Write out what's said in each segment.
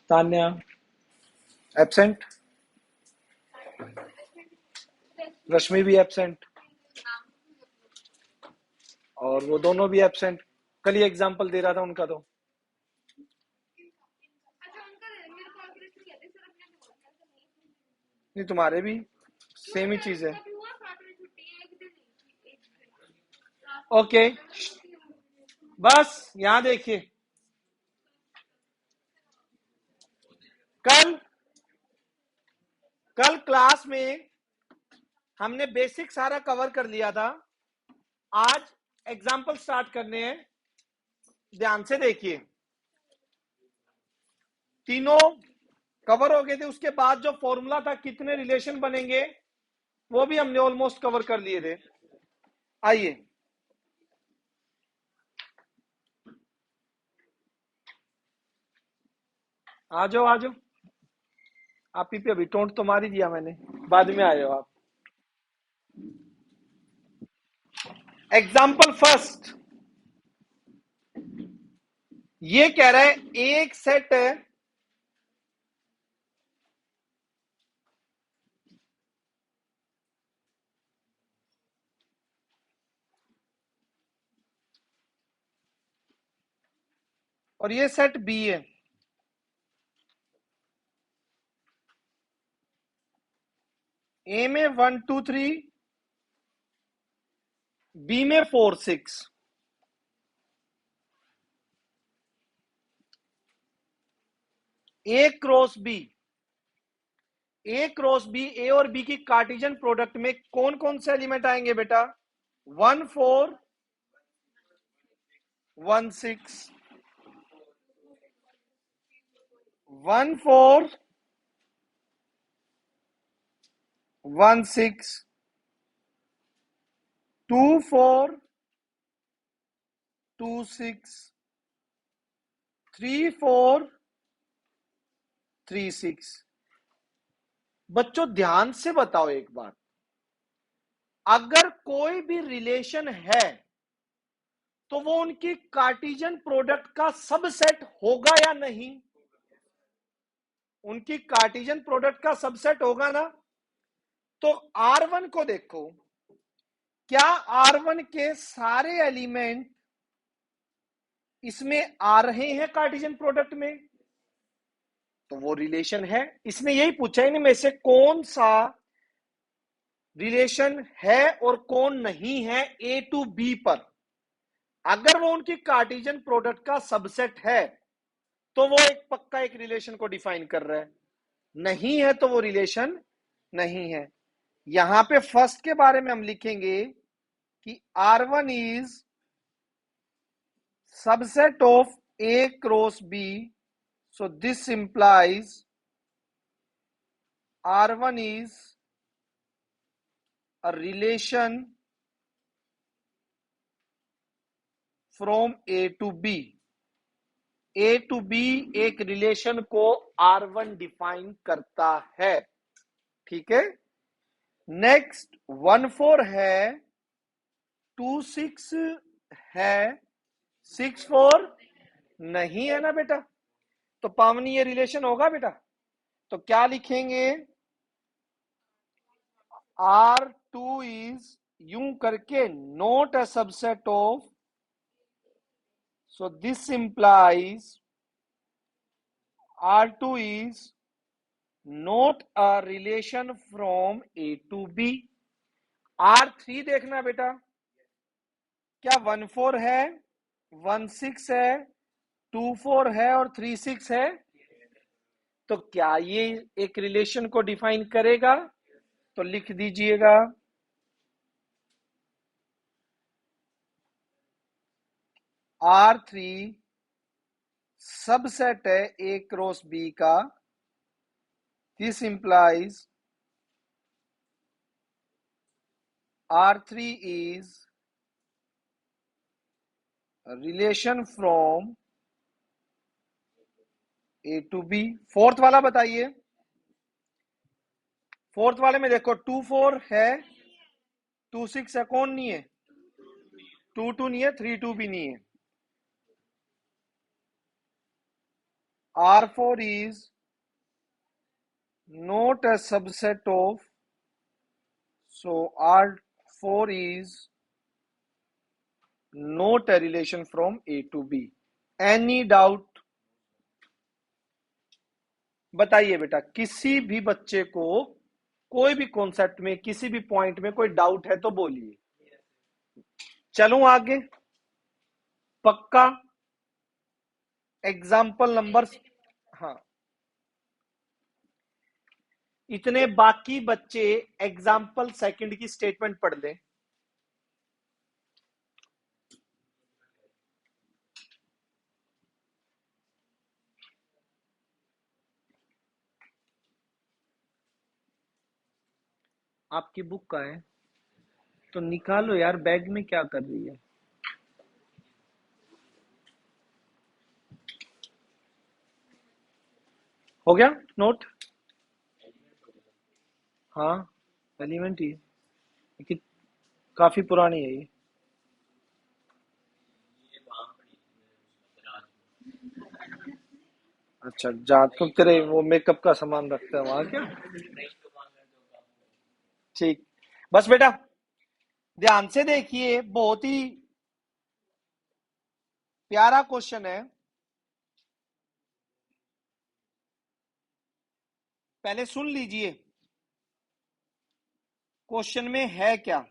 Tanya absent, रश्मि भी absent, और वो दोनों भी एब्सेंट। कल ही एग्जाम्पल दे रहा था उनका तो। नहीं, तुम्हारे भी सेम ही चीज है। ओके, बस यहां देखिए, कल कल क्लास में हमने बेसिक सारा कवर कर लिया था। आज एग्जाम्पल स्टार्ट करने हैं, ध्यान से देखिए। तीनों कवर हो गए थे, उसके बाद जो फॉर्मूला था कितने रिलेशन बनेंगे वो भी हमने ऑलमोस्ट कवर कर लिए थे। आइए, आ जाओ आ जाओ। आप ही पे अभी टोंट तो मार ही दिया मैंने, बाद में आए हो आप। एग्जाम्पल फर्स्ट, ये कह रहा है एक सेट और ये सेट बी है। ए में 1 2 3, बी में 4 6। ए क्रॉस बी, ए क्रॉस बी, ए और बी की कार्टेशियन प्रोडक्ट में कौन कौन से एलिमेंट आएंगे बेटा? 1 4 1 6, 1 4 1 6, 2 4 2 6, 3 4 3 6। बच्चों ध्यान से बताओ एक बात, अगर कोई भी रिलेशन है तो वो उनकी कार्टेशियन प्रोडक्ट का सबसेट होगा या नहीं? उनकी कार्टेशियन प्रोडक्ट का सबसेट होगा ना। तो R1 को देखो, क्या R1 के सारे एलिमेंट इसमें आ रहे हैं कार्टेशियन प्रोडक्ट में? तो वो रिलेशन है। इसने यही पूछा है इनमें से कौन सा रिलेशन है और कौन नहीं है ए टू बी पर। अगर वो उनकी कार्टेशियन प्रोडक्ट का सबसेट है तो वो एक पक्का एक रिलेशन को डिफाइन कर रहा है, नहीं है तो वो रिलेशन नहीं है। यहां पे फर्स्ट के बारे में हम लिखेंगे कि R1 is subset of A cross B, so this implies R1 is a relation from A to B। A to B एक रिलेशन को R1 डिफाइन करता है, ठीक है। नेक्स्ट 1 4 है, 2 6 है, 6 4 नहीं है ना बेटा। तो पावनी ये रिलेशन होगा बेटा। तो क्या लिखेंगे? R2 इज यूं करके not a subset of, so this implies R2 is not a relation from A to B। R3 देखना बेटा, क्या 1 4 है, 1 6 है, 2 4 है और 3 6 है? तो क्या ये एक रिलेशन को डिफाइन करेगा? तो लिख दीजिएगा R3 सबसेट है A क्रॉस B का। This implies R3 is a relation from A to B। Fourth वाला बताइए। फोर्थ वाले में देखो 2 4 है, 2 6 है, कौन नहीं है? 2 2 नहीं है, 3 2 भी नहीं है। R4 is not a subset of, so R4 is not a relation from A to B. Any doubt? बताइए बेटा, किसी भी बच्चे को कोई भी कॉन्सेप्ट में किसी भी पॉइंट में कोई डाउट है तो बोलिए। चलूं आगे? पक्का? एग्जाम्पल नंबर, हाँ, इतने बाकी बच्चे एग्जाम्पल सेकंड की स्टेटमेंट पढ़ लें। आपकी बुक का है तो निकालो यार, बैग में क्या कर रही है? हो गया नोट? हाँ, एलिमेंट ही है, लेकिन काफी पुरानी है ये। अच्छा, जहाँ तुम तेरे वो मेकअप का सामान रखते हैं वहां क्या? ठीक, बस बेटा ध्यान से देखिए, बहुत ही प्यारा क्वेश्चन है। पहले सुन लीजिए क्वेश्चन में है क्या।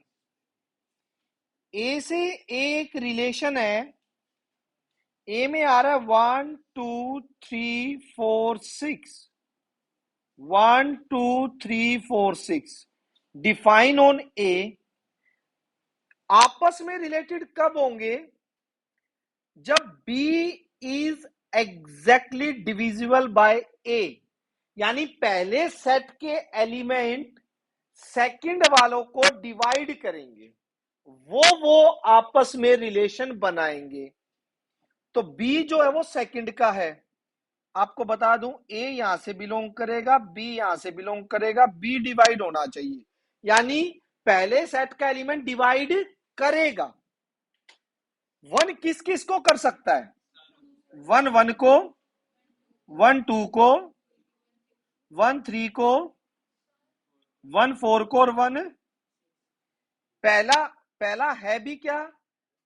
ए से एक रिलेशन है, ए में आ रहा है 1 2 3 4 6, 1 2 3 4 6, डिफाइन ऑन ए। आपस में रिलेटेड कब होंगे? जब B is exactly divisible by A, यानी पहले सेट के एलिमेंट सेकंड वालों को डिवाइड करेंगे, वो आपस में रिलेशन बनाएंगे। तो बी जो है वो सेकंड का है। आपको बता दूं, ए यहां से बिलोंग करेगा, बी यहां से बिलोंग करेगा, बी डिवाइड होना चाहिए, यानी पहले सेट का एलिमेंट डिवाइड करेगा। वन किस किस को कर सकता है? वन वन को, वन टू को, वन थ्री को, वन फोर को, और वन, पहला पहला है भी क्या?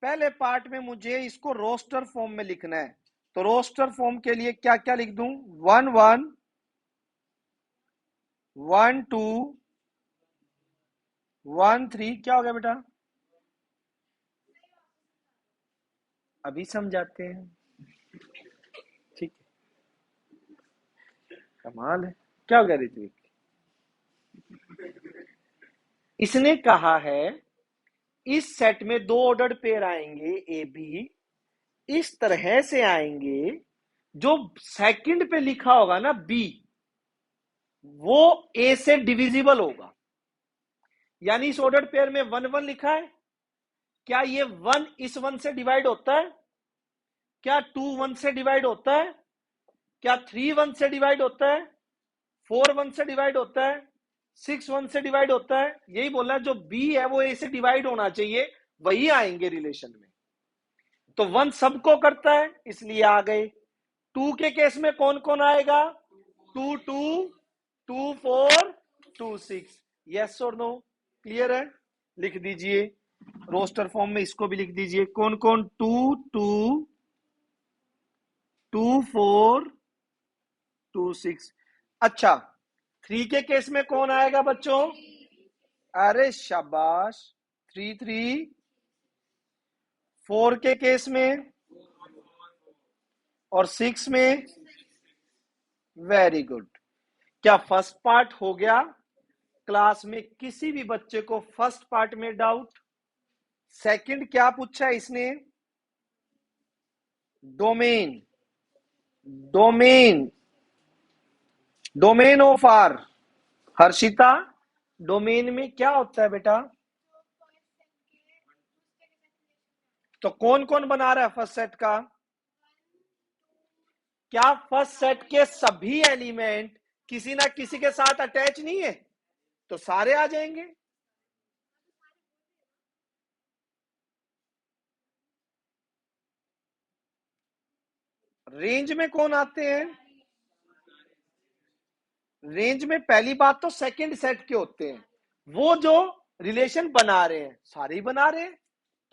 पहले पार्ट में मुझे इसको रोस्टर फॉर्म में लिखना है, तो रोस्टर फॉर्म के लिए क्या क्या लिख दूं? 1 1 1 2 1 3। क्या हो गया बेटा? अभी समझाते हैं, ठीक है, कमाल है। क्या हो गया ऋत्विक? इसने कहा है इस सेट में दो ऑर्डर्ड पेयर आएंगे, ए बी, इस तरह से आएंगे, जो सेकंड पे लिखा होगा ना बी, वो ए से डिविजिबल होगा। यानी इस ऑर्डर्ड पेयर में 1 1 लिखा है, क्या ये 1 इस 1 से डिवाइड होता है? क्या 2 1 से डिवाइड होता है? क्या 3 1 से डिवाइड होता है? 4 1 से डिवाइड होता है? 6 1 से डिवाइड होता है? यही बोलना है, जो बी है वो ए से डिवाइड होना चाहिए, वही आएंगे रिलेशन में। तो 1 सबको करता है, इसलिए आ गए। 2 के केस में कौन कौन आएगा? 2 2 2 4 2 6। यस और नो? क्लियर है? लिख दीजिए रोस्टर फॉर्म में, इसको भी लिख दीजिए, कौन कौन? 2 2 2 4 2 6। अच्छा, 3 के केस में कौन आएगा बच्चों? अरे शाबाश, 3 3। 4 के केस में और 6 में? Very good. क्या फर्स्ट पार्ट हो गया? क्लास में किसी भी बच्चे को फर्स्ट पार्ट में डाउट? सेकंड क्या पूछा है इसने? Domain, domain, domain of R. Harshita, domain में क्या होता है बेटा? तो कौन कौन बना रहा है फर्स्ट सेट का? क्या फर्स्ट सेट के सभी एलिमेंट किसी ना किसी के साथ अटैच नहीं है? तो सारे आ जाएंगे। रेंज में कौन आते हैं? रेंज में पहली बात तो सेकंड सेट के होते हैं, वो जो रिलेशन बना रहे हैं सारे ही बना रहे हैं,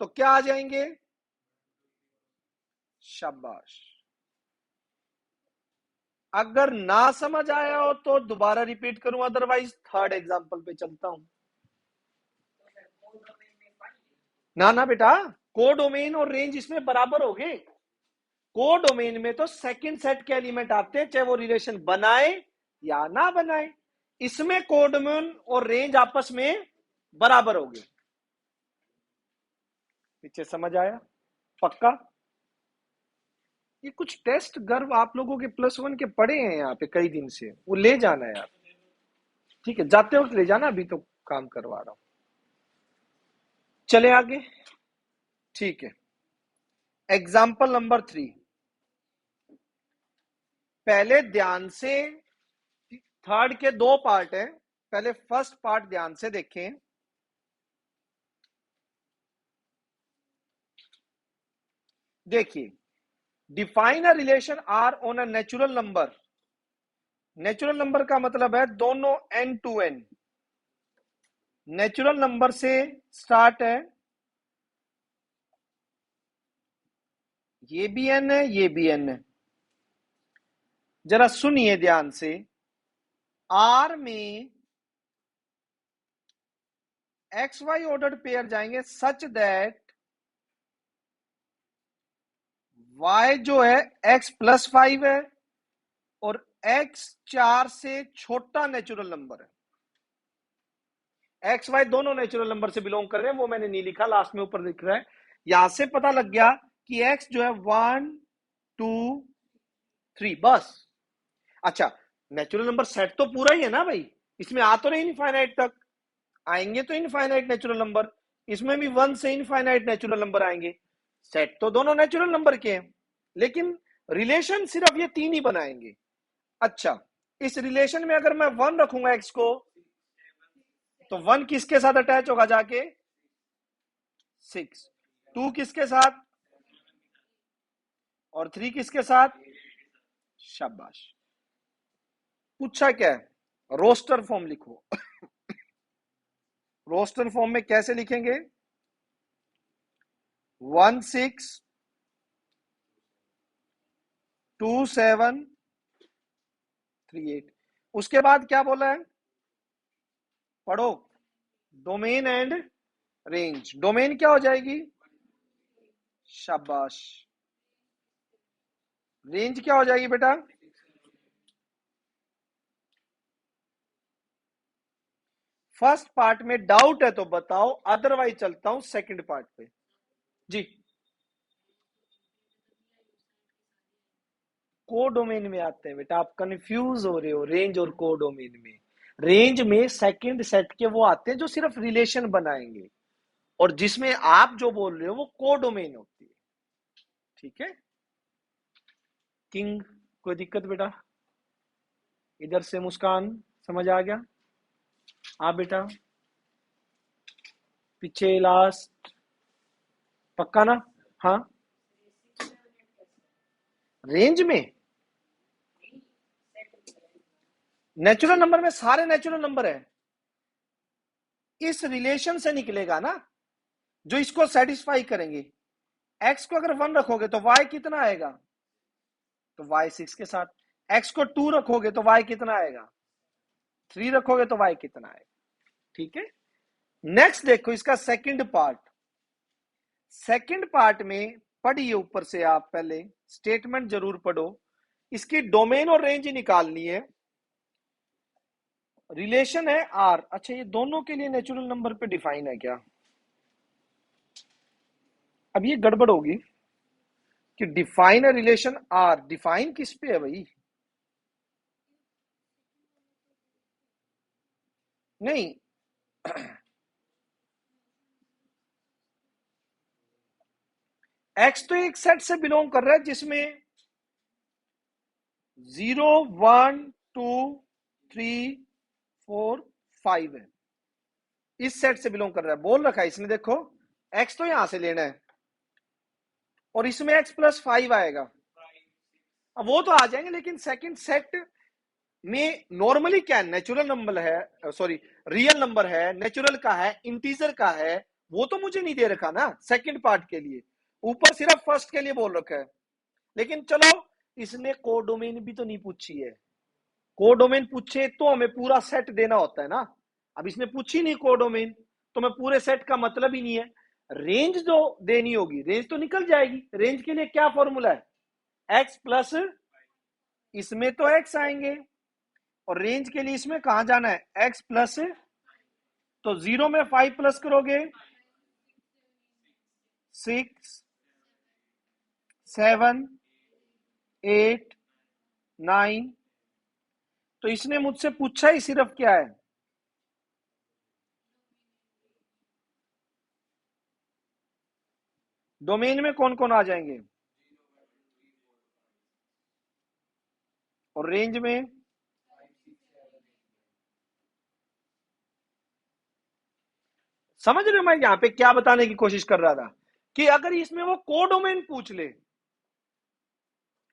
तो क्या आ जाएंगे? शाबाश। अगर ना समझ आया हो तो दोबारा रिपीट करूं, अदरवाइज थर्ड एग्जांपल पे चलता हूं। ना ना बेटा, कोडोमेन और रेंज इसमें बराबर हो गए। कोडोमेन में तो सेकंड सेट के एलिमेंट आते हैं, चाहे वो रिलेशन बनाए या ना बनाए। इसमें कोडोमेन और रेंज आपस में बराबर हो गए। पीछे समझ आया? पक्का? ये कुछ टेस्ट गर्व आप लोगों के +1 के पड़े हैं यहाँ पे कई दिन से, वो ले जाना है यार। ठीक है, जाते वक्त ले जाना, अभी तो काम करवा रहा हूं। चले आगे। ठीक है, एग्जाम्पल नंबर 3। पहले ध्यान से, थर्ड के दो पार्ट हैं, पहले फर्स्ट पार्ट ध्यान से देखें। देखिए, define a relation R on a natural number. Natural number का मतलब है दोनों n to n। Natural number से स्टार्ट है, ये भी n है, ये भी n है। जरा सुनिए ध्यान से, R में एक्स वाई ऑर्डर्ड पेयर जाएंगे सच दैट y जो है x+5 है और x 4 से छोटा नेचुरल नंबर है। एक्स वाई दोनों नेचुरल नंबर से बिलोंग कर रहे हैं, वो मैंने नहीं लिखा, लास्ट में ऊपर लिख रहा है। यहां से पता लग गया कि एक्स जो है 1 2 3 बस। अच्छा, नेचुरल नंबर सेट तो पूरा ही है ना भाई, इसमें आ तो नहीं इनफाइनाइट तक, आएंगे तो इनफाइनाइट नेचुरल नंबर, इसमें भी 1 से इनफाइनाइट नेचुरल नंबर आएंगे। सेट तो दोनों नेचुरल नंबर के हैं, लेकिन रिलेशन सिर्फ ये तीन ही बनाएंगे। अच्छा, इस रिलेशन में अगर मैं 1 रखूंगा एक्स को, तो 1 किसके साथ अटैच होगा जाके? 6। 2 किसके साथ? और 3 किसके साथ? शाबाश। पूछा क्या है? रोस्टर फॉर्म लिखो। रोस्टर फॉर्म में कैसे लिखेंगे? 1 6 2 7 3 8। उसके बाद क्या बोला है? पढ़ो। Domain and range. डोमेन क्या हो जाएगी? शाबाश। रेंज क्या हो जाएगी बेटा? फर्स्ट पार्ट में डाउट है तो बताओ, अदरवाइज चलता हूं सेकंड पार्ट पे। जी, कोडोमेन में आते हैं बेटा, आप कंफ्यूज हो रहे हो रेंज और कोडोमेन में। रेंज में सेकंड सेट के वो आते हैं जो सिर्फ रिलेशन बनाएंगे, और जिसमें आप जो बोल रहे हो वो कोडोमेन होती है। ठीक है किंग, कोई दिक्कत बेटा? इधर से मुस्कान, समझ आ गया? हाँ बेटा, पीछे लास्ट, पक्का ना? हाँ, रेंज में नेचुरल नंबर में सारे नेचुरल नंबर है, इस रिलेशन से निकलेगा ना जो इसको सेटिस्फाई करेंगे। एक्स को अगर 1 रखोगे तो वाई कितना आएगा? तो वाई 6 के साथ। एक्स को 2 रखोगे तो वाई कितना आएगा? 3 रखोगे तो वाई कितना आएगा? ठीक है, नेक्स्ट देखो इसका सेकंड पार्ट। सेकंड पार्ट में पढ़िए, ऊपर से आप पहले स्टेटमेंट जरूर पढ़ो, इसकी डोमेन और रेंज निकालनी है। रिलेशन है आर। अच्छा, ये दोनों के लिए नेचुरल नंबर पे डिफाइन है क्या? अब ये गड़बड़ होगी कि डिफाइन है रिलेशन आर, डिफाइन किस पे है भाई? नहीं, एक्स तो एक सेट से बिलोंग कर रहा है जिसमें 0 1 2 3 4 5 है, इस सेट से बिलोंग कर रहा है, बोल रखा है इसने। देखो, एक्स तो यहां से लेना है और इसमें x+5 आएगा। अब वो तो आ जाएंगे, लेकिन सेकंड सेट में नॉर्मली क्या है, नेचुरल नंबर है, सॉरी रियल नंबर है, नेचुरल का है, इंटीजर का है, वो तो मुझे नहीं दे रखा ना सेकंड पार्ट के लिए, ऊपर सिर्फ फर्स्ट के लिए बोल रखा है। लेकिन चलो, इसने कोडोमेन भी तो नहीं पूछी है। कोडोमेन पूछे तो हमें पूरा सेट देना होता है ना। अब इसने पूछी नहीं कोडोमेन, तो मैं पूरे सेट का मतलब ही नहीं है। रेंज जो देनी होगी, रेंज तो निकल जाएगी। रेंज के लिए क्या फॉर्मूला है, एक्स प्लस, इसमें तो एक्स आएंगे, और रेंज के लिए इसमें कहां जाना है, एक्स प्लस, तो 0 में 5 प्लस करोगे 6 7 8 9। तो इसने मुझसे पूछा ही सिर्फ क्या है, डोमेन में कौन कौन आ जाएंगे, और रेंज में समझ रहे हो मैं यहां पे क्या बताने की कोशिश कर रहा था, कि अगर इसमें वो कोडोमेन पूछ ले,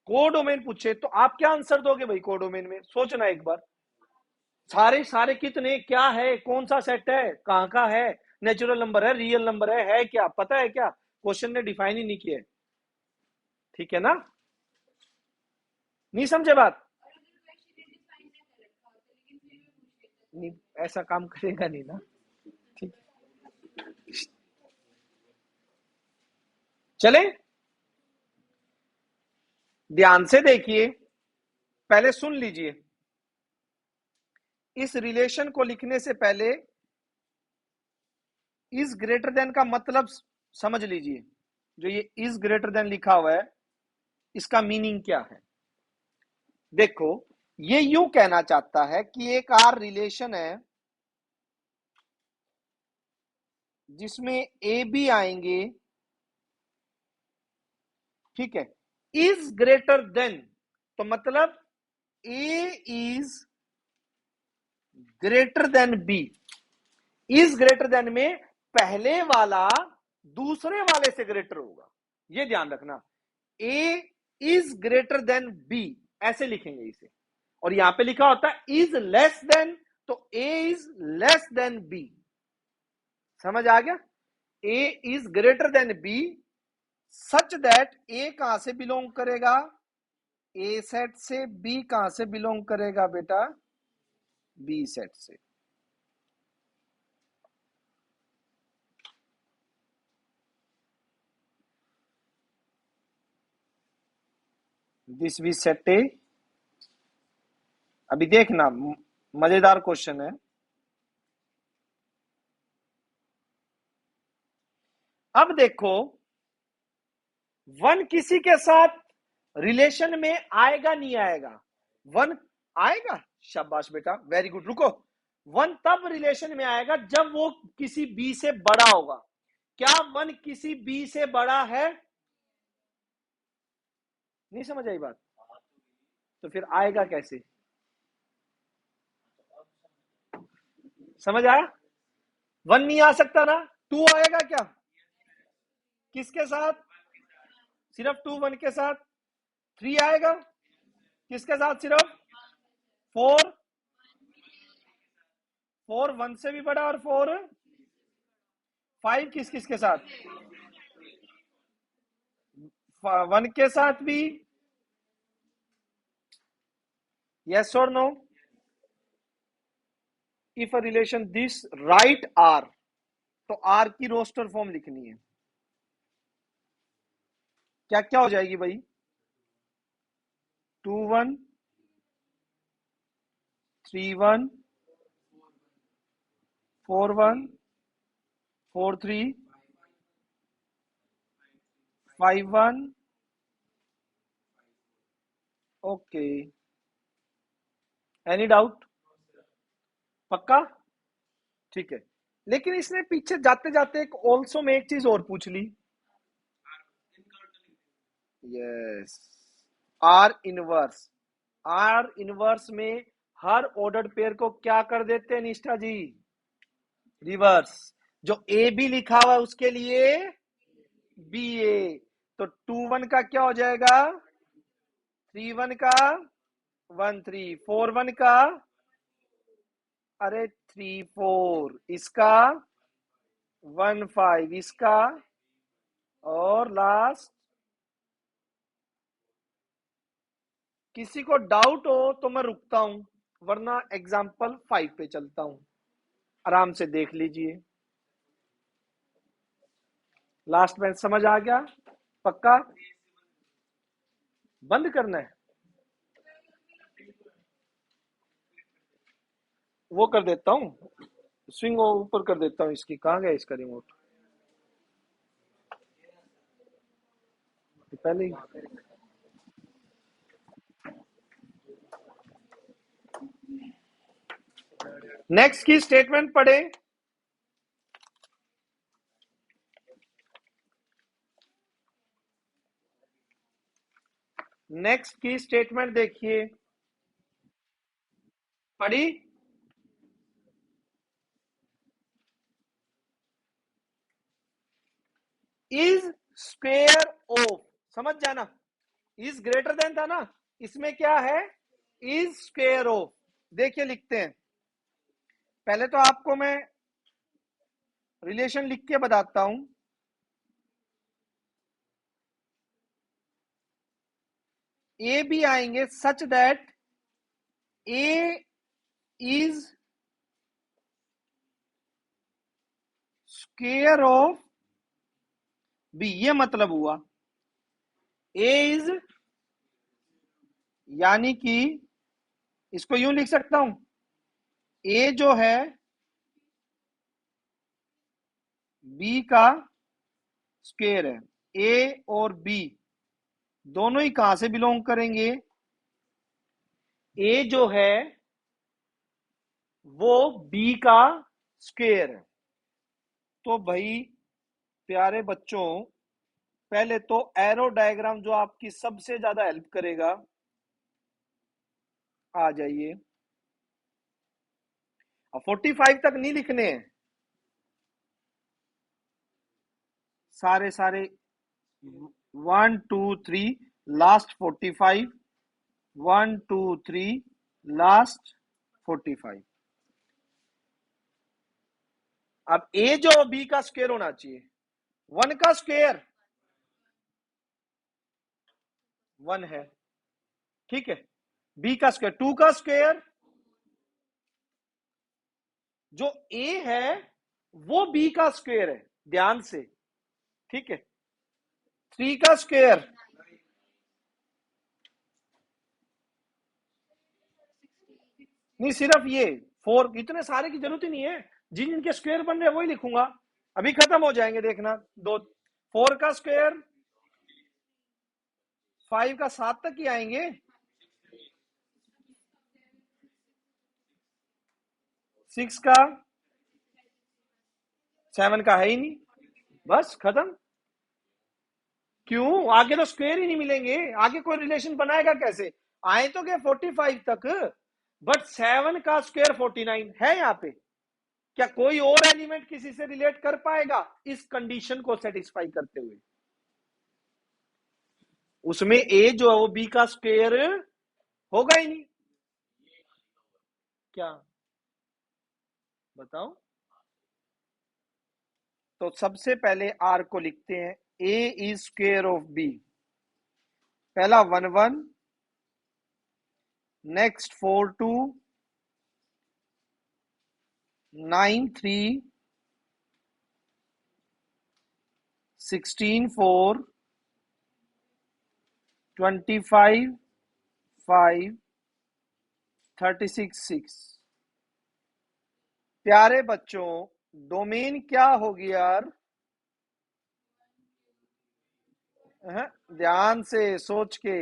कोडोमेन पूछे, तो आप क्या आंसर दोगे भाई कोडोमेन में, सोचना एक बार। सारे सारे कितने, क्या है, कौन सा सेट है, कहां का है, नेचुरल नंबर है, रियल नंबर है क्या पता है क्या, क्वेश्चन ने डिफाइन ही नहीं किया है। ठीक है ना, नहीं समझे बात, नहीं ऐसा काम करेगा नहीं ना। ठीक, चले ध्यान से देखिए, पहले सुन लीजिए। इस रिलेशन को लिखने से पहले इज ग्रेटर देन का मतलब समझ लीजिए। जो ये इज ग्रेटर देन लिखा हुआ है, इसका मीनिंग क्या है। देखो, ये यूं कहना चाहता है कि एक आर रिलेशन है जिसमें ए बी आएंगे, ठीक है, इज ग्रेटर देन, तो मतलब A is greater than B. Is greater than में पहले वाला दूसरे वाले से ग्रेटर होगा, ये ध्यान रखना। ए इज ग्रेटर देन बी, ऐसे लिखेंगे इसे। और यहां पे लिखा होता है इज लेस देन, तो A is less than B. समझ आ गया, A is greater than B such that A कहां से बिलोंग करेगा, ए सेट से, बी कहां से बिलोंग करेगा बेटा, बी सेट से। दिस बी सेट ए, अभी देखना मजेदार क्वेश्चन है। अब देखो, वन किसी के साथ रिलेशन में आएगा नहीं आएगा, वन आएगा, शाबाश बेटा वेरी गुड। रुको, वन तब रिलेशन में आएगा जब वो किसी बी से बड़ा होगा। क्या वन किसी बी से बड़ा है, नहीं समझ आई बात, तो फिर आएगा कैसे, समझ आया, वन नहीं आ सकता ना, टू आएगा क्या, किसके साथ, सिर्फ टू वन के साथ, थ्री आएगा किसके साथ, सिर्फ फोर, फोर वन से भी बड़ा, और फोर फाइव किस किस के साथ, वन के साथ भी, यस और no. If a relation this right R, तो आर की रोस्टर फॉर्म लिखनी है, क्या क्या हो जाएगी भाई, 2 1 3 1 4 1 4 3 5 1, ओके, एनी डाउट, पक्का, ठीक है। लेकिन इसने पीछे जाते जाते एक ऑल्सो में एक चीज और पूछ ली, yes, R inverse, R inverse में हर ऑर्डर्ड पेयर को क्या कर देते हैं निष्ठा जी, रिवर्स। जो ए बी लिखा हुआ है उसके लिए बी ए, तो 2 1 का क्या हो जाएगा, 3 1 का 1 3 4 1 का, अरे 3 4 इसका, 1 5 इसका, और लास्ट। किसी को डाउट हो तो मैं रुकता हूं, वरना एग्जाम्पल 5 पे चलता हूं, आराम से देख लीजिए। लास्ट में समझ आ गया? पक्का? बंद करना है? वो कर देता हूं, स्विंग ऊपर कर देता हूं इसकी। कहां गया इसका रिमोट? पहले ही। नेक्स्ट की स्टेटमेंट पढ़े। नेक्स्ट की स्टेटमेंट देखिए, पढ़ी। इज स्क्वेयर ऑफ, समझ जाना, इज ग्रेटर देन था ना, इसमें क्या है? Is square of. देखिए लिखते हैं, पहले तो आपको मैं रिलेशन लिख के बताता हूं। ए भी आएंगे such that a is square of b. ये मतलब हुआ ए इज, यानी कि इसको यूं लिख सकता हूं, ए जो है बी का स्क्वेयर है। ए और बी दोनों ही कहां से बिलोंग करेंगे? ए जो है वो बी का स्क्वेयर है। तो भाई प्यारे बच्चों, पहले तो एरो डायग्राम जो आपकी सबसे ज्यादा हेल्प करेगा, आ जाइए। अब 45 तक नहीं लिखने हैं, सारे सारे 1 2 3 लास्ट 45, 1 2 3 लास्ट 45। अब ए जो बी का स्क्वायर होना चाहिए, 1 का स्क्वायर 1 है, ठीक है। बी का स्क्वायर 2 का स्क्वायर, जो ए है वो बी का स्क्वायर है, ध्यान से, ठीक है। 3 का स्क्वायर, नहीं सिर्फ ये 4, इतने सारे की जरूरत ही नहीं है, जिन जिनके स्क्वायर बन रहे हैं वही लिखूंगा, अभी खत्म हो जाएंगे देखना। दो 4 का स्क्वायर 5 का 7 तक ही आएंगे, 6 का 7 का है ही नहीं, बस खत्म। क्यों? आगे तो स्क्वायर ही नहीं मिलेंगे, आगे कोई रिलेशन बनाएगा कैसे? आए तो गए 45 तक, बट 7 का स्क्वायर 49 है यहाँ पे। क्या कोई और एलिमेंट किसी से रिलेट कर पाएगा इस कंडीशन को सेटिस्फाई करते हुए? उसमें ए जो है वो बी का स्क्वायर होगा ही नहीं। क्या बताओ? तो सबसे पहले आर को लिखते हैं, ए इज स्क्वायर ऑफ बी। पहला 1 1, नेक्स्ट 4 2, 9 3, 16 4, 25 5, 36 6। प्यारे बच्चों, डोमेन क्या होगी यार? ध्यान से सोच के।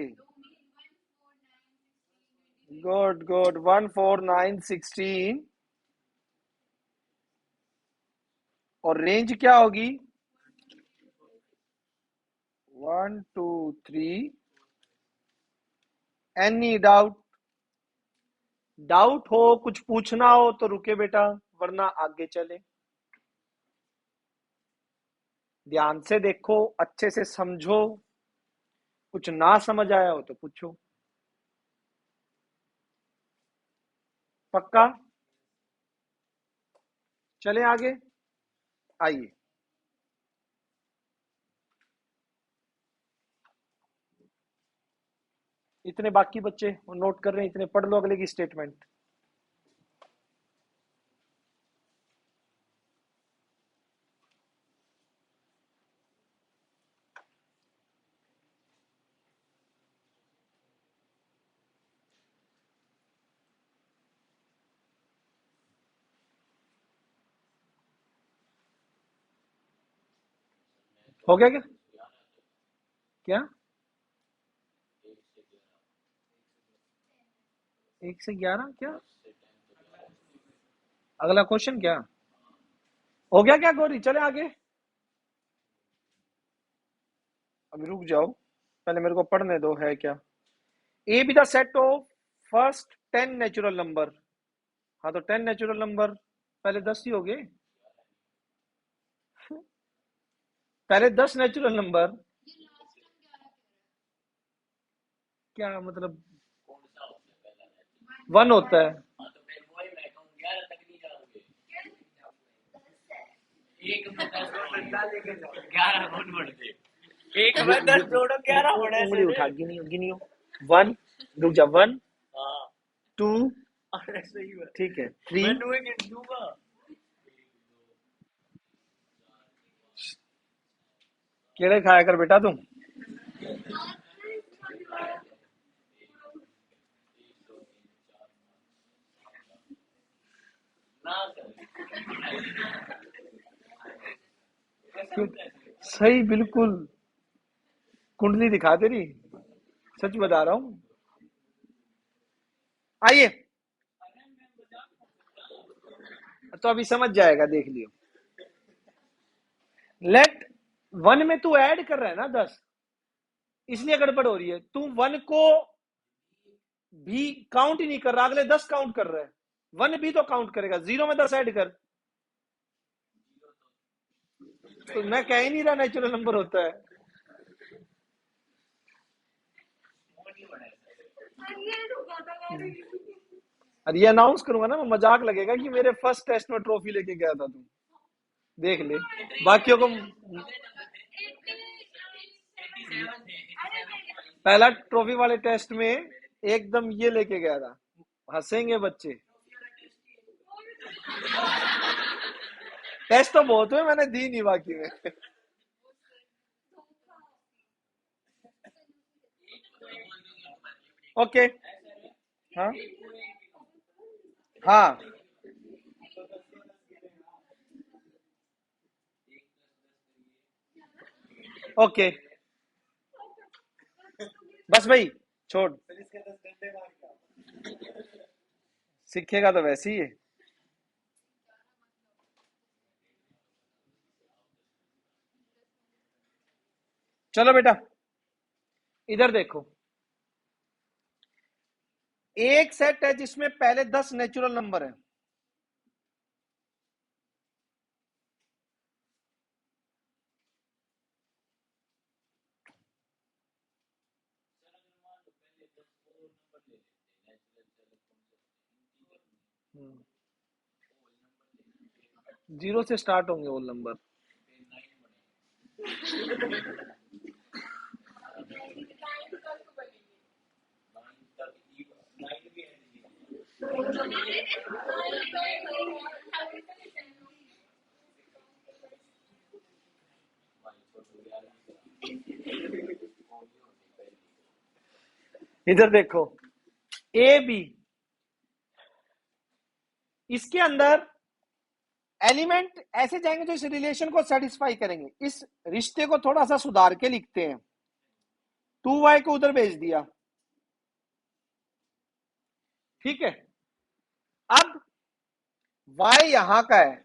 Good good, 1 4 9 16। और रेंज क्या होगी? 1 2 3। Any doubt? डाउट हो, कुछ पूछना हो तो रुके बेटा, वरना आगे चले। ध्यान से देखो, अच्छे से समझो, कुछ ना समझ आया हो तो पूछो। पक्का? चले आगे, आइए। इतने बाकी बच्चे नोट कर रहे हैं, इतने पढ़ लो अगले की स्टेटमेंट। हो गया क्या? क्या? 1 से 11 क्या? अगला क्वेश्चन क्या हो गया? क्या गौरी, चले आगे। अभी रुक जाओ, पहले मेरे को पढ़ने दो है क्या। A be the set of first 10 natural number. हाँ तो 10 नेचुरल नंबर, पहले 10 ही हो गए। पहले 10 नेचुरल नंबर, क्या मतलब? 1 होता है। एक में 10 जोड़ो 11 होने से उंगली उठा, गिनियो 1, रुक जा, 1 2, सही है। ठीक है, मैं 3। 2 गिन दूंगा। केड़े खाया कर बेटा तुम। सही, बिल्कुल। कुंडली दिखा तेरी, सच बता रहा हूं। आइए, तो अभी समझ जाएगा, देख लियो। लेट 1 में तू ऐड कर रहा है ना 10, इसलिए गड़बड़ हो रही है। तू 1 को भी काउंट ही नहीं कर रहा, अगले 10 काउंट कर रहा है। 1 भी तो काउंट करेगा, 0 में 10 ऐड कर। तो मैं कह ही नहीं रहा नेचुरल नंबर होता है। और ये अनाउंस करूंगा ना, मैं मजाक लगेगा कि मेरे फर्स्ट टेस्ट में ट्रॉफी लेके गया था तू। देख ले बाकियों को। पहला ट्रॉफी वाले टेस्ट में एकदम ये लेके गया था। हंसेंगे बच्चे। टेस्ट तो बहुत हुए, मैंने दी नहीं बाकी में। ओके। हाँ हाँ, ओके, बस भाई छोड़। सीखेगा तो वैसे ही है। चलो बेटा, इधर देखो। एक सेट है जिसमें पहले 10 नेचुरल नंबर है। हम्म, 0 से स्टार्ट होंगे वो नंबर। इधर देखो, ए बी, इसके अंदर एलिमेंट ऐसे जाएंगे जो इस रिलेशन को सेटिस्फाई करेंगे। इस रिश्ते को थोड़ा सा सुधार के लिखते हैं। 2y को उधर भेज दिया, ठीक है। अब y यहां का है,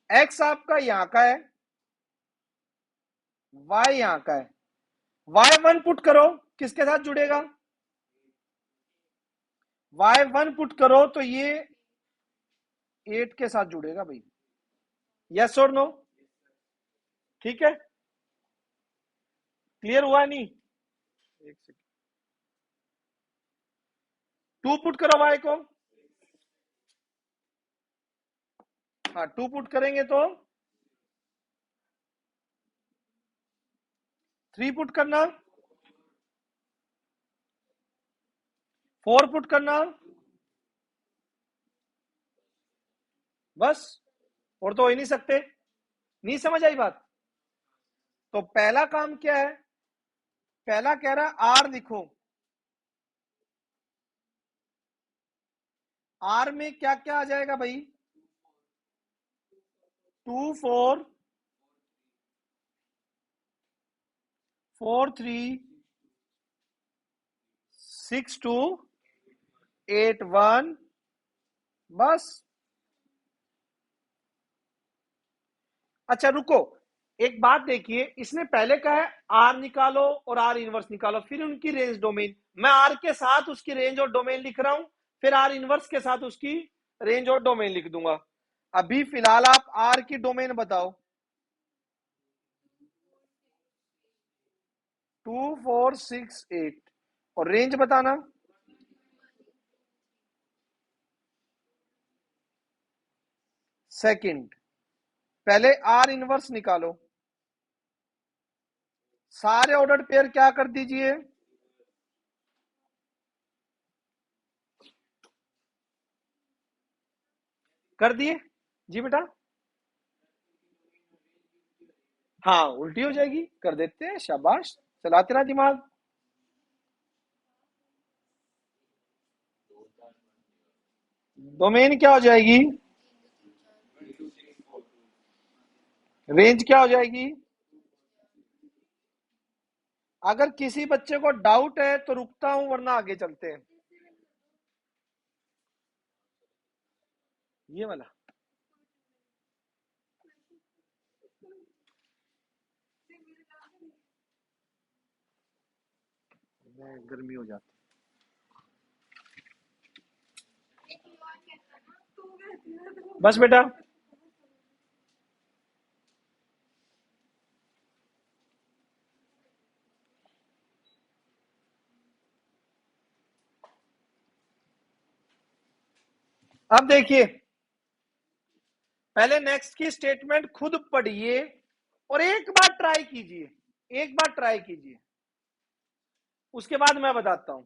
x आपका यहां का है, y यहां का है। y1 पुट करो, किसके साथ जुड़ेगा? y1 पुट करो तो ये 8 के साथ जुड़ेगा भाई। यस और नो? ठीक है, क्लियर हुआ नहीं? एक सेकंड, 2 पुट करो y को, हाँ 2 पुट करेंगे तो 3 पुट करना, 4 पुट करना, बस, और तो हो ही नहीं सकते। नहीं समझ आई बात? तो पहला काम क्या है, पहला कह रहा आर लिखो। आर में क्या क्या आ जाएगा भाई? 2 4 4 3 6 2 8 1, बस। अच्छा रुको, एक बात देखिए, इसने पहले कहा है आर निकालो और आर इनवर्स निकालो, फिर उनकी रेंज डोमेन। मैं आर के साथ उसकी रेंज और डोमेन लिख रहा हूं, फिर आर इनवर्स के साथ उसकी रेंज और डोमेन लिख दूंगा। अभी फिलहाल आप आर की डोमेन बताओ। 2 4 6 8, और रेंज बताना। सेकंड, पहले आर इनवर्स निकालो। सारे ऑर्डर पेयर क्या कर दीजिए, कर दिए जी बेटा। हाँ उल्टी हो जाएगी, कर देते हैं, शाबाश, चलाते रहा दिमाग। डोमेन क्या हो जाएगी, रेंज क्या हो जाएगी। अगर किसी बच्चे को डाउट है तो रुकता हूं, वरना आगे चलते हैं। ये वाला गर्मी हो जाती। बस बेटा, अब देखिए, पहले नेक्स्ट की स्टेटमेंट खुद पढ़िए और एक बार ट्राई कीजिए, एक बार ट्राई कीजिए, उसके बाद मैं बताता हूं।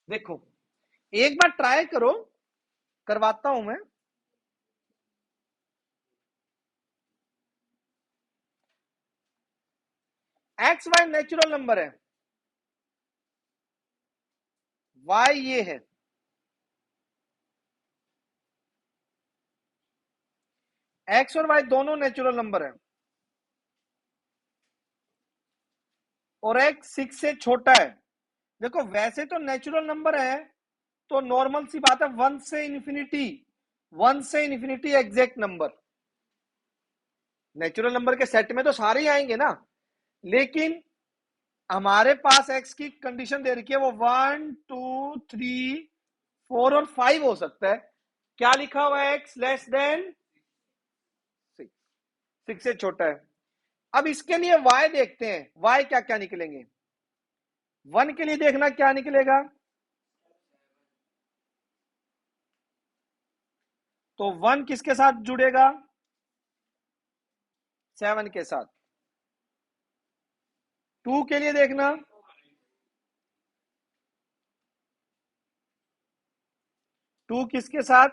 देखो, एक बार ट्राई करो, करवाता हूं मैं। एक्स वाई नेचुरल नंबर है, वाई ये है, एक्स और वाई दोनों नेचुरल नंबर है, और एक्स 6 से छोटा है। देखो वैसे तो नेचुरल नंबर है, तो नॉर्मल सी बात है, 1 से इन्फिनिटी, 1 से infinity exact number. Natural number के सेट में तो सारे ही आएंगे ना, लेकिन हमारे पास एक्स की कंडीशन दे रखी है, वो 1 2 3 4 और 5 हो सकता है। क्या लिखा हुआ है, एक्स लेस देन 6 से छोटा है। अब इसके लिए वाई देखते हैं, वाई क्या क्या निकलेंगे। 1 के लिए देखना क्या निकलेगा, तो 1 किसके साथ जुड़ेगा, 7 के साथ। 2 के लिए देखना, 2 किसके साथ,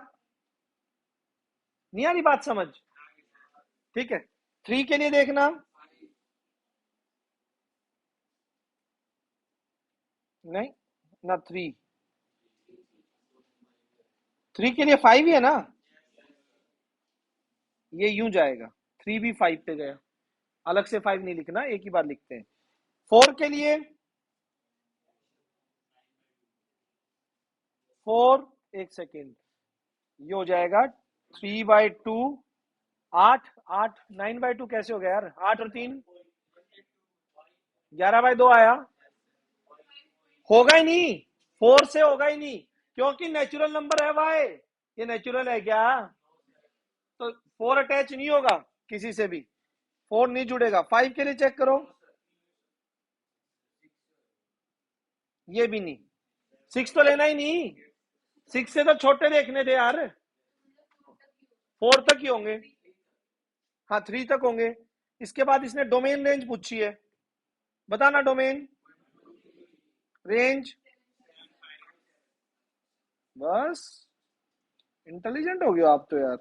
नहीं आ रही बात समझ, ठीक है। 3 के लिए देखना, नहीं ना, 3 के लिए 5 ही है ना, ये यूं जाएगा, 3 भी 5 पे गया, अलग से 5 नहीं लिखना, एक ही बार लिखते हैं। 4 के लिए 4, एक सेकेंड, ये हो जाएगा 3/2, 8 8, 9/2 कैसे हो गया यार, 8 और 3 11/2 आया, होगा ही नहीं, 4 से होगा ही नहीं, क्योंकि नेचुरल नंबर है वाई, ये नेचुरल है क्या, तो 4 अटैच नहीं होगा। किसी से भी 4 नहीं जुड़ेगा। 5 के लिए चेक करो, ये भी नहीं। 6 तो लेना ही नहीं, 6 से तो छोटे देखने दे यार, 4 तक ही होंगे। हाँ 3 तक होंगे। इसके बाद इसने डोमेन रेंज पूछी है, बताना डोमेन रेंज। बस इंटेलिजेंट हो गया आप तो यार।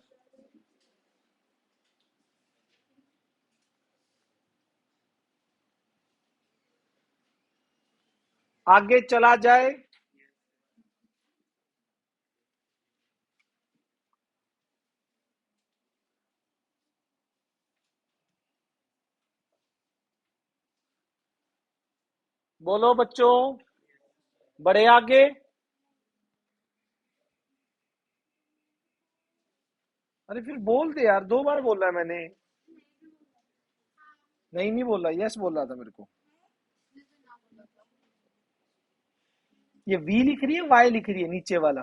आगे चला जाए, बोलो बच्चों, बड़े आगे। अरे फिर बोल दे यार, 2 बार बोला है मैंने। नहीं नहीं बोला, यस बोल रहा था मेरे को। ये वी लिख रही है, वाई लिख रही है नीचे वाला,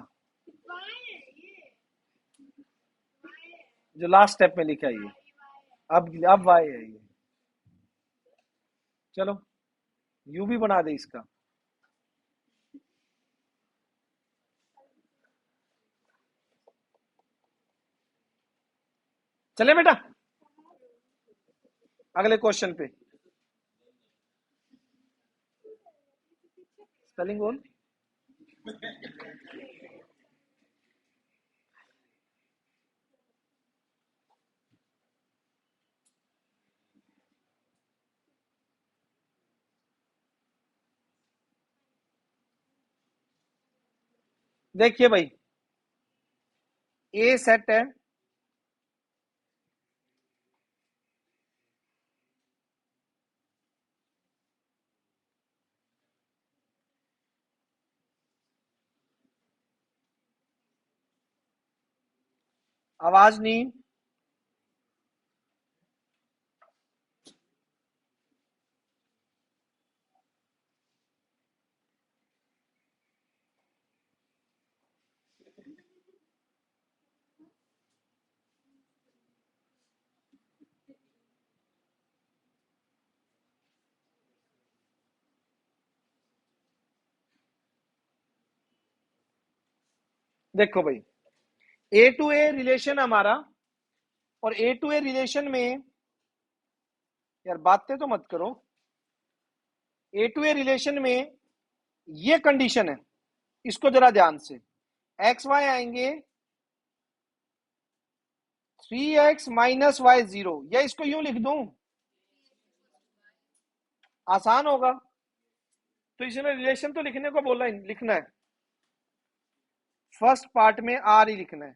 जो लास्ट स्टेप में लिखा है ये। अब वाई है ये। चलो यू भी बना दे इसका। चले बेटा अगले क्वेश्चन पे। स्पेलिंग बोल। देखिए भाई, ए सेट है, आवाज नहीं। देखो भाई, ए टू ए रिलेशन हमारा, और ए टू ए रिलेशन में, यार बातें तो मत करो। ए टू ए रिलेशन में ये कंडीशन है, इसको जरा ध्यान से। एक्स वाई आएंगे 3x माइनस वाई 0, या इसको यूं लिख दूं, आसान होगा। तो इसने रिलेशन तो लिखने को बोला, लिखना है फर्स्ट पार्ट में आर ही लिखना है।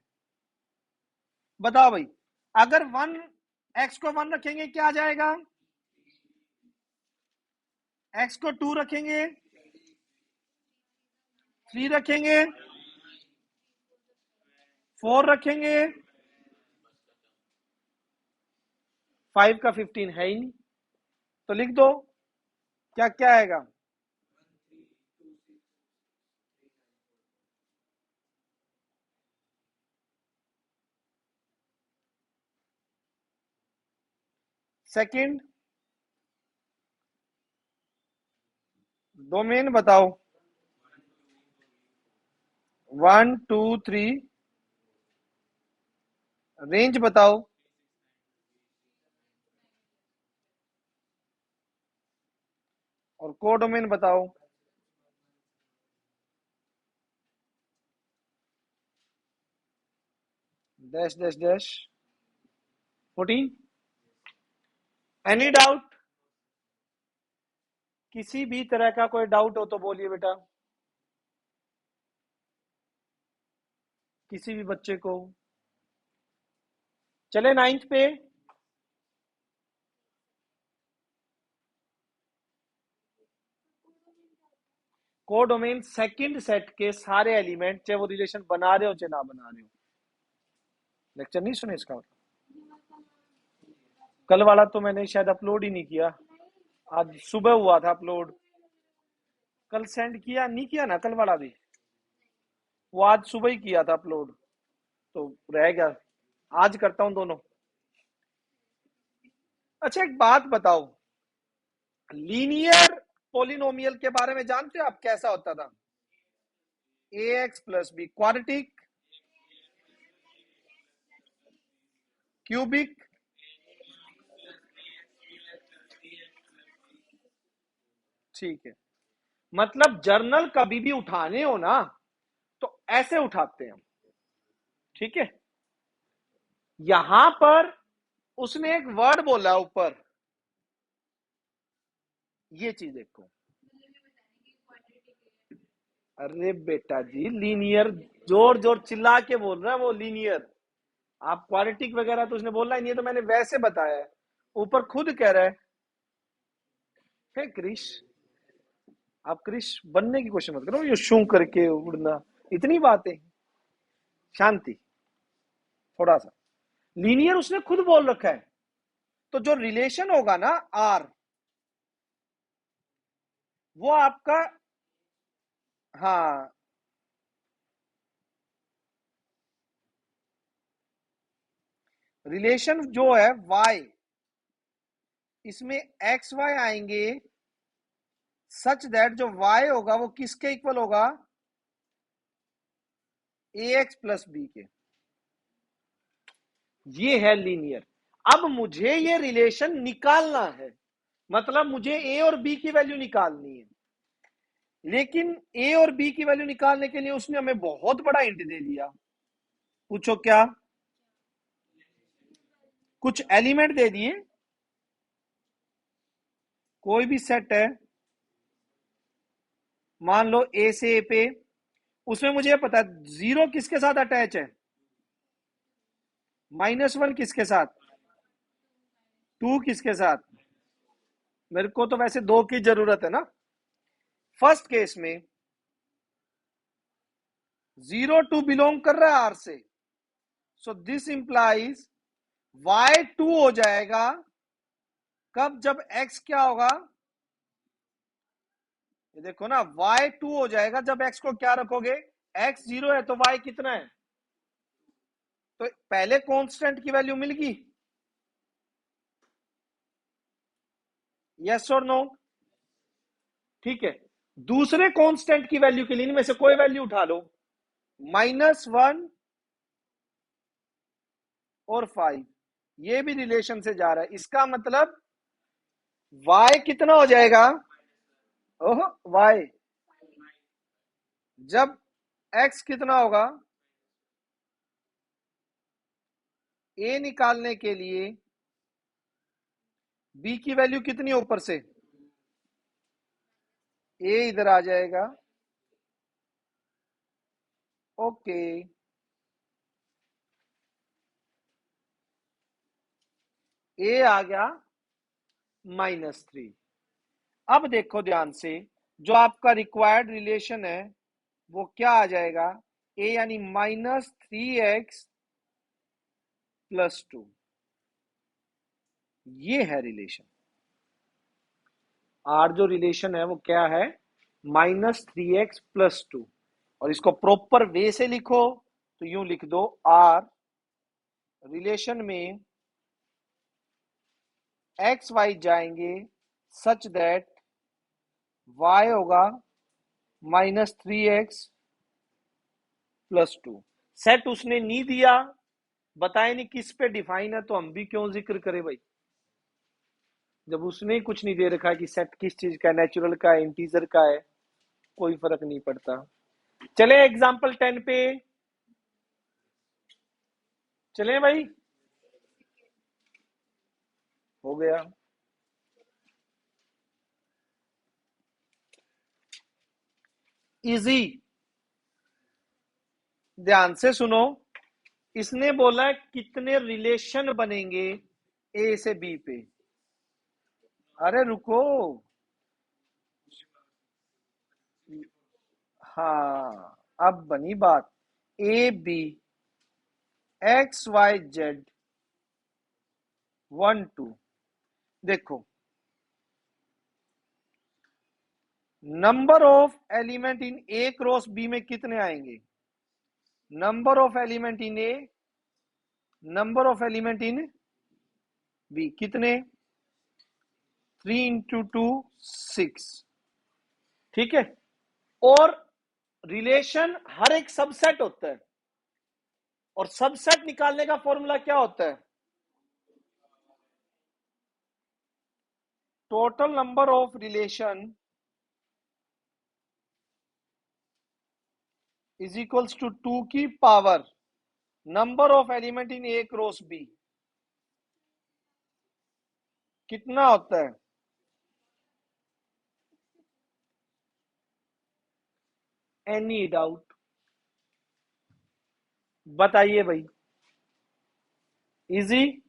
बताओ भाई, अगर 1 x को 1 रखेंगे क्या आ जाएगा, x को 2 रखेंगे, 3 रखेंगे, 4 रखेंगे, 5 का 15 है ही नहीं, तो लिख दो क्या क्या आएगा। सेकंड डोमेन बताओ, 1 2 3, रेंज बताओ, और कोडोमेन बताओ। Dash dash dash 14। Any doubt, किसी भी तरह का कोई डाउट हो तो बोलिए बेटा, किसी भी बच्चे को। चले 9th पे। कोडोमेन सेकंड सेट के सारे एलिमेंट, चाहे वो रिलेशन बना रहे हो चाहे ना बना रहे हो। लेक्चर नहीं सुने इसका मतलब? कल वाला तो मैंने शायद अपलोड ही नहीं किया, आज सुबह हुआ था अपलोड। कल सेंड किया नहीं किया ना कल वाला भी, वो आज सुबह ही किया था अपलोड, तो रह गया। आज करता हूं दोनों। अच्छा एक बात बताओ, लीनियर पोलिनोमियल के बारे में जानते हो आप, कैसा होता था? A X plus B, quadratic, cubic, ठीक है। मतलब जर्नल कभी भी उठाने हो ना तो ऐसे उठाते हैं, ठीक है। यहां पर उसने एक वर्ड बोला ऊपर, ये चीज देखो। अरे बेटा जी लीनियर, जोर जोर चिल्ला के बोल रहा है वो लीनियर। आप क्वाड्रेटिक वगैरह तो उसने बोला ही नहीं है, तो मैंने वैसे बताया है। ऊपर खुद कह रहा है क्रिश, आप क्रिश बनने की कोशिश मत करो, ये शू करके उड़ना, इतनी बातें। शांति, थोड़ा सा। लीनियर उसने खुद बोल रखा है, तो जो रिलेशन होगा ना आर, वो आपका, हाँ, रिलेशन जो है वाई, इसमें एक्स वाई आएंगे, सच दैट जो वाई होगा वो किसके इक्वल होगा? ए एक्स प्लस बी के। ये है लीनियर। अब मुझे ये रिलेशन निकालना है, मतलब मुझे ए और बी की वैल्यू निकालनी है। लेकिन ए और बी की वैल्यू निकालने के लिए उसने हमें बहुत बड़ा हिंट दे दिया। पूछो क्या? कुछ एलिमेंट दे दिए, कोई भी सेट है, मान लो ए से ए पे, उसमें मुझे पता है जीरो किसके साथ अटैच है, -1 किसके साथ, 2 किसके साथ। मेरे को तो वैसे 2 की जरूरत है ना। फर्स्ट केस में 0 2 बिलोंग कर रहा है आर से, सो दिस इंप्लाइज y2 हो जाएगा कब? जब x क्या होगा, ये देखो ना, y2 हो जाएगा जब x को क्या रखोगे, x 0 है तो y कितना है? तो पहले कांस्टेंट की वैल्यू मिल गई, यस और नो? ठीक है। दूसरे कांस्टेंट की वैल्यू के लिए इनमें से कोई वैल्यू उठा लो, -1 और 5, ये भी रिलेशन से जा रहा है। इसका मतलब y कितना हो जाएगा? ओह, y जब x कितना होगा, a निकालने के लिए b की वैल्यू कितनी है ऊपर से, a इधर आ जाएगा, ओके। a आ गया -3। अब देखो ध्यान से, जो आपका रिक्वायर्ड रिलेशन है वो क्या आ जाएगा, a यानी -3x + 2, ये है रिलेशन। आर जो रिलेशन है वो क्या है, -3x + 2। और इसको प्रॉपर वे से लिखो तो यूं लिख दो, आर रिलेशन में एक्स वाई जाएंगे सच दैट y होगा -3x + 2। सेट उसने नहीं दिया, बताए नहीं किस पे डिफाइन है, तो हम भी क्यों जिक्र करें भाई, जब उसने ही कुछ नहीं दे रखा है कि सेट किस चीज का है, नेचुरल का है, इंटीजर का है, कोई फर्क नहीं पड़ता। चले एग्जाम्पल 10 पे, चले भाई, हो गया। इजी, ध्यान से सुनो। इसने बोला कितने रिलेशन बनेंगे ए से बी पे। अरे रुको, हाँ अब बनी बात। ए बी XYZ 1 2, देखो number of element in a cross b में कितने आएंगे, number of element in a, number of element in b, कितने? 3 इंटू 2 6, ठीक है। और रिलेशन हर एक सबसेट होता है, और सबसेट निकालने का फॉर्मूला क्या होता है? Total number of relation is equals to 2 की power number of element in a cross b. कितना होता है? Any doubt? बताइए भाई। इजी।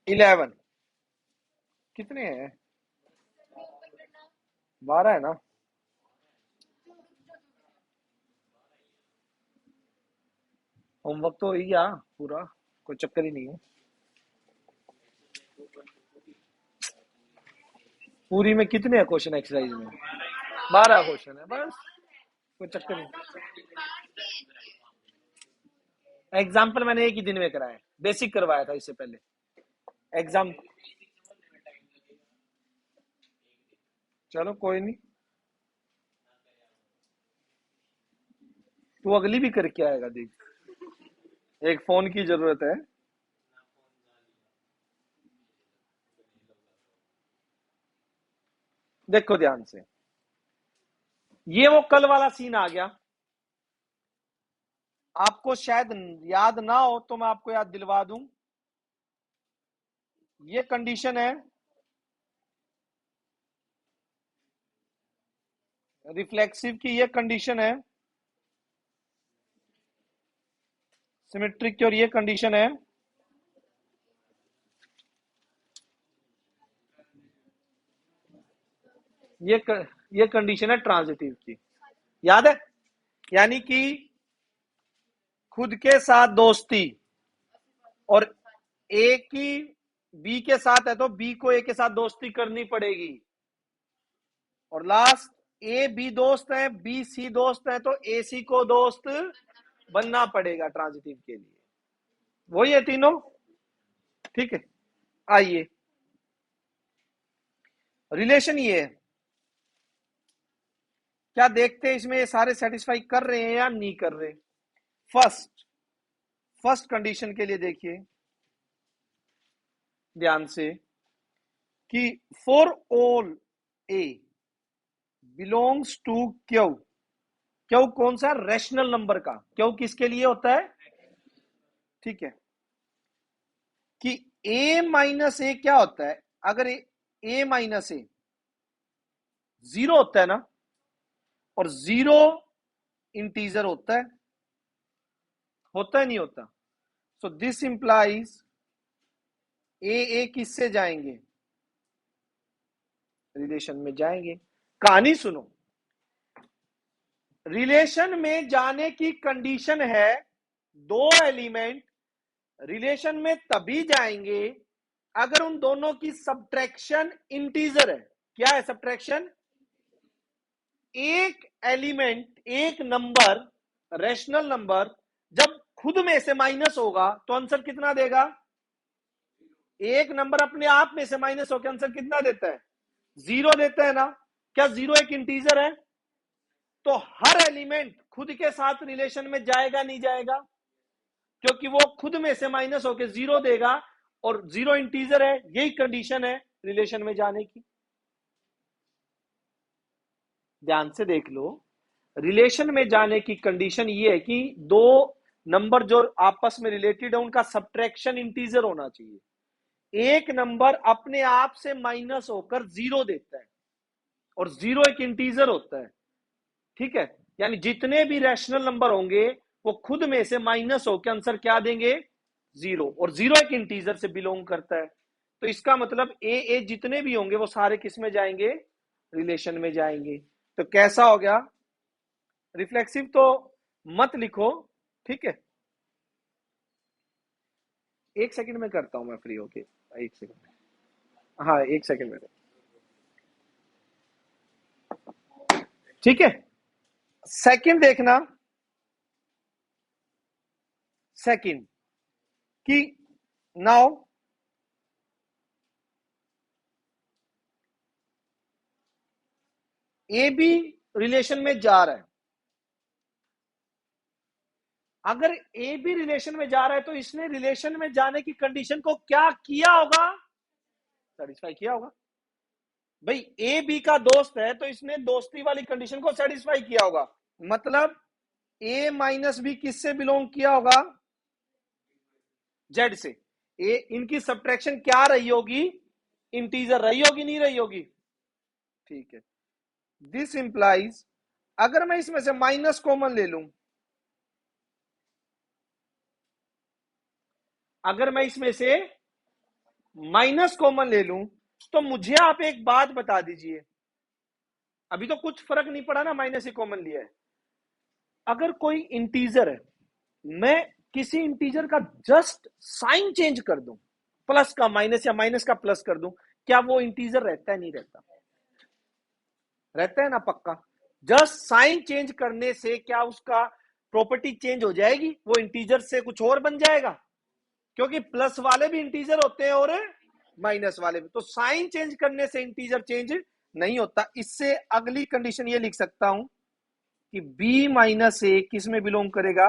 11 कितने हैं? 12 है ना? होमवर्क तो ही आ पूरा, कोई चक्कर ही नहीं है। पूरी में कितने हैं क्वेश्चन एक्सरसाइज में? 12 क्वेश्चन है बस, कोई चक्कर नहीं। एग्जाम्पल मैंने एक ही दिन में कराया, बेसिक करवाया था इससे पहले एग्जाम। चलो कोई नहीं, तू अगली भी करके आएगा देख। एक फोन की जरूरत है। देखो ध्यान से, ये वो कल वाला सीन आ गया। आपको शायद याद ना हो तो मैं आपको याद दिलवा दूं। ये कंडीशन है रिफ्लेक्सिव की, ये कंडीशन है सिमेट्रिक की, और ये कंडीशन है ये कंडीशन है ट्रांजिटिव की। याद है? यानी कि खुद के साथ दोस्ती, और ए की बी के साथ है तो बी को ए के साथ दोस्ती करनी पड़ेगी, और लास्ट ए बी दोस्त है, बी सी दोस्त है, तो ए सी को दोस्त बनना पड़ेगा ट्रांजिटिव के लिए। वही है तीनों, ठीक है। आइए, रिलेशन ये है, क्या देखते हैं इसमें ये सारे सेटिस्फाई कर रहे हैं या नहीं कर रहे। फर्स्ट कंडीशन के लिए देखिए ध्यान से कि for all a belongs to Q. Q कौन सा? रैशनल नंबर का। क्यू किसके लिए होता है? ठीक है, कि ए माइनस ए क्या होता है? अगर ए माइनस ए 0 होता है ना, और 0 इंटीजर होता है नहीं होता? सो दिस इंप्लाइज ए किससे जाएंगे? रिलेशन में जाएंगे। कहानी सुनो, रिलेशन में जाने की कंडीशन है दो एलिमेंट रिलेशन में तभी जाएंगे अगर उन दोनों की सब्ट्रैक्शन इंटीजर है। क्या है सब्ट्रैक्शन? एक एलिमेंट, एक नंबर, रैशनल नंबर जब खुद में से माइनस होगा तो आंसर कितना देगा? एक नंबर अपने आप में से माइनस होकर आंसर कितना देता है? 0 देता है ना। क्या 0 एक इंटीजर है? तो हर एलिमेंट खुद के साथ रिलेशन में जाएगा नहीं जाएगा? क्योंकि वो खुद में से माइनस होकर 0 देगा, और 0 इंटीजर है। यही कंडीशन है रिलेशन में जाने की। ध्यान से देख लो, रिलेशन में जाने की कंडीशन ये है कि दो नंबर जो आपस में रिलेटेड है उनका सब्ट्रैक्शन इंटीजर होना चाहिए। एक नंबर अपने आप से माइनस होकर 0 देता है, और 0 एक इंटीजर होता है, ठीक है। यानी जितने भी रैशनल नंबर होंगे वो खुद में से माइनस होकर आंसर क्या देंगे? 0, और 0 एक इंटीजर से बिलोंग करता है। तो इसका मतलब ए जितने भी होंगे वो सारे किस में जाएंगे? रिलेशन में जाएंगे। तो कैसा हो गया? रिफ्लेक्सिव तो मत लिखो, ठीक है। एक सेकंड में करता हूं मैं फ्री होके, एक सेकंड। हाँ, एक सेकंड में, ठीक है। सेकंड देखना, सेकंड कि नाउ ए बी रिलेशन में जा रहा है, अगर ए बी रिलेशन में जा रहा है तो इसने रिलेशन में जाने की कंडीशन को क्या किया होगा, सेटिस्फाई किया होगा। भाई ए बी का दोस्त है तो इसने दोस्ती वाली कंडीशन को सेटिस्फाई किया होगा, मतलब ए माइनस बी किससे बिलोंग किया होगा, जेड से। ए इनकी सब्ट्रैक्शन क्या रही होगी, इंटीजर रही होगी, नहीं रही होगी, ठीक है। दिस इंप्लाइज, अगर मैं इसमें से माइनस कॉमन ले लूं, अगर मैं इसमें से माइनस कॉमन ले लूं तो मुझे आप एक बात बता दीजिए, अभी तो कुछ फर्क नहीं पड़ा ना, माइनस ही कॉमन लिया है। अगर कोई इंटीजर है, मैं किसी इंटीजर का जस्ट साइन चेंज कर दूं, प्लस का माइनस या माइनस का प्लस कर दूं, क्या वो इंटीजर रहता है, नहीं रहता, रहता है ना पक्का। जस्ट साइन चेंज करने से क्या उसका प्रॉपर्टी चेंज हो जाएगी, वो इंटीजर से कुछ और बन जाएगा, क्योंकि प्लस वाले भी इंटीजर होते हैं और माइनस वाले भी, तो साइन चेंज करने से इंटीजर चेंज नहीं होता। इससे अगली कंडीशन ये लिख सकता हूं कि b माइनस ए किस में बिलोंग करेगा,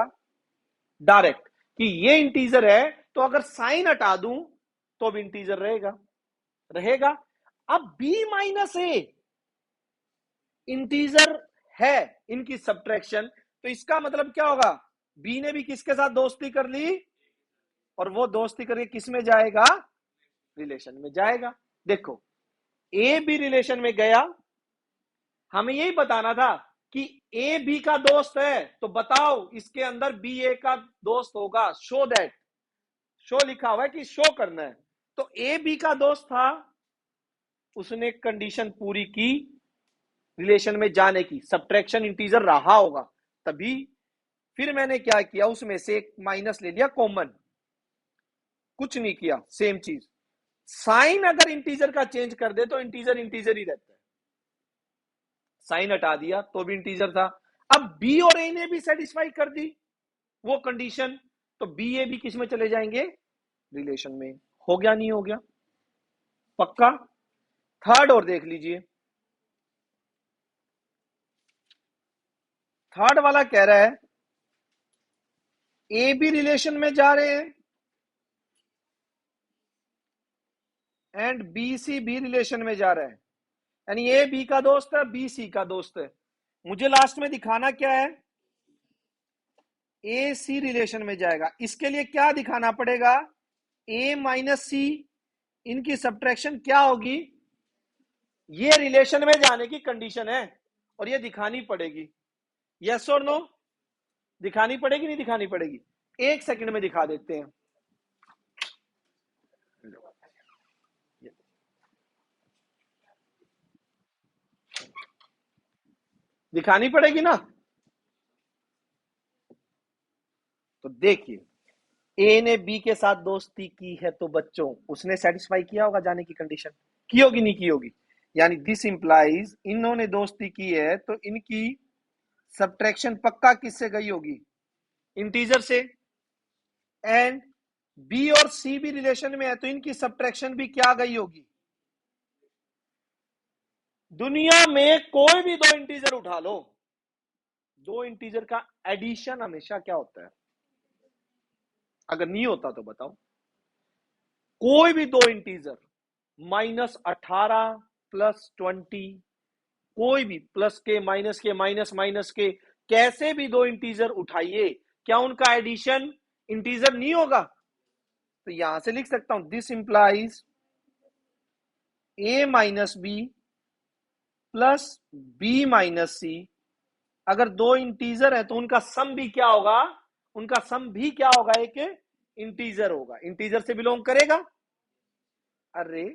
डायरेक्ट, कि ये इंटीजर है तो अगर साइन हटा दूं तो भी इंटीजर रहेगा, रहेगा। अब b माइनस ए इंटीजर है, इनकी सब्ट्रैक्शन, तो इसका मतलब क्या होगा, b ने भी किसके साथ दोस्ती कर ली, और वो दोस्ती करके किस में जाएगा, रिलेशन में जाएगा। देखो ए बी रिलेशन में गया, हमें यही बताना था कि ए बी का दोस्त है, तो बताओ इसके अंदर बी ए का दोस्त होगा, शो दैट, शो लिखा हुआ है कि शो करना है, तो ए बी का दोस्त था, उसने कंडीशन पूरी की रिलेशन में जाने की, सब्ट्रैक्शन इंटीजर रहा होगा तभी। फिर मैंने क्या किया, उसमें से एक माइनस ले लिया कॉमन, कुछ नहीं किया, सेम चीज। साइन अगर इंटीजर का चेंज कर दे तो इंटीजर इंटीजर ही रहता है, साइन हटा दिया तो भी इंटीजर था। अब बी और ए ने भी सेटिस्फाई कर दी वो कंडीशन, तो बी ए भी किस में चले जाएंगे, रिलेशन में। हो गया, नहीं हो गया, पक्का। थर्ड और देख लीजिए, थर्ड वाला कह रहा है ए बी रिलेशन में जा रहे हैं and b c b relation में जा रहा है, यानी ए बी का दोस्त है, बी सी का दोस्त है। मुझे लास्ट में दिखाना क्या है, ए सी रिलेशन में जाएगा, इसके लिए क्या दिखाना पड़ेगा, ए माइनस सी, इनकी सब्ट्रैक्शन क्या होगी, ये रिलेशन में जाने की कंडीशन है और ये दिखानी पड़ेगी, यस और नो, दिखानी पड़ेगी, नहीं दिखानी पड़ेगी, एक सेकंड में दिखा देते हैं। दिखानी पड़ेगी ना, तो देखिए ए ने बी के साथ दोस्ती की है, तो बच्चों उसने सेटिस्फाई किया होगा जाने की कंडीशन, की होगी, नहीं की होगी, यानी दिस इंप्लाइज इन्होंने दोस्ती की है तो इनकी सब्ट्रैक्शन पक्का किससे गई होगी, इंटीजर से। एंड बी और सी भी रिलेशन में है तो इनकी सब्ट्रैक्शन भी क्या गई होगी, दुनिया में कोई भी दो इंटीजर उठा लो, दो इंटीजर का एडिशन हमेशा क्या होता है, अगर नहीं होता तो बताओ, कोई भी दो इंटीजर, -18 +20, कोई भी प्लस के माइनस माइनस के, कैसे भी दो इंटीजर उठाइए, क्या उनका एडिशन इंटीजर नहीं होगा, तो यहां से लिख सकता हूं this implies A minus B plus B minus C, अगर दो इंटीजर है तो उनका सम भी क्या होगा, उनका सम भी क्या होगा, एक इंटीजर होगा, इंटीजर से बिलोंग करेगा। अरे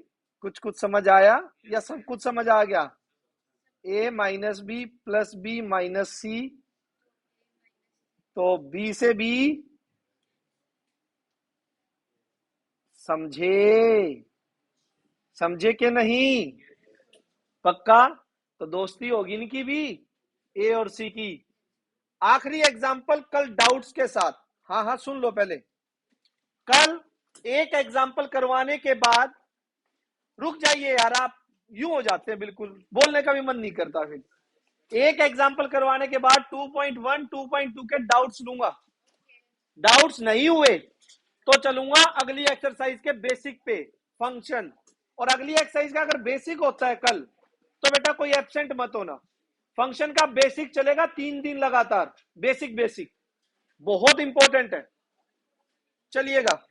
कुछ कुछ समझ आया या सब कुछ समझ आ गया, A minus B plus B minus C, तो बी से बी, समझे, समझे के नहीं, पक्का, तो दोस्ती होगी इनकी भी ए और सी की। आखिरी एग्जाम्पल कल डाउट्स के साथ, हाँ हाँ सुन लो पहले, कल एक एग्जाम्पल करवाने के बाद रुक जाइए यार आप, यूं हो जाते हैं, बिल्कुल बोलने का भी मन नहीं करता। फिर एक एग्जाम्पल करवाने के बाद 2.1 2.2 के डाउट्स लूंगा। डाउट्स नहीं हुए तो चलूंगा अगली एक्सरसाइज के बेसिक पे, फंक्शन। और अगली एक्सरसाइज का अगर बेसिक होता है कल, तो बेटा कोई एब्सेंट मत होना। फंक्शन का बेसिक चलेगा 3 दिन लगातार, बेसिक बेसिक बहुत इंपॉर्टेंट है। चलिएगा।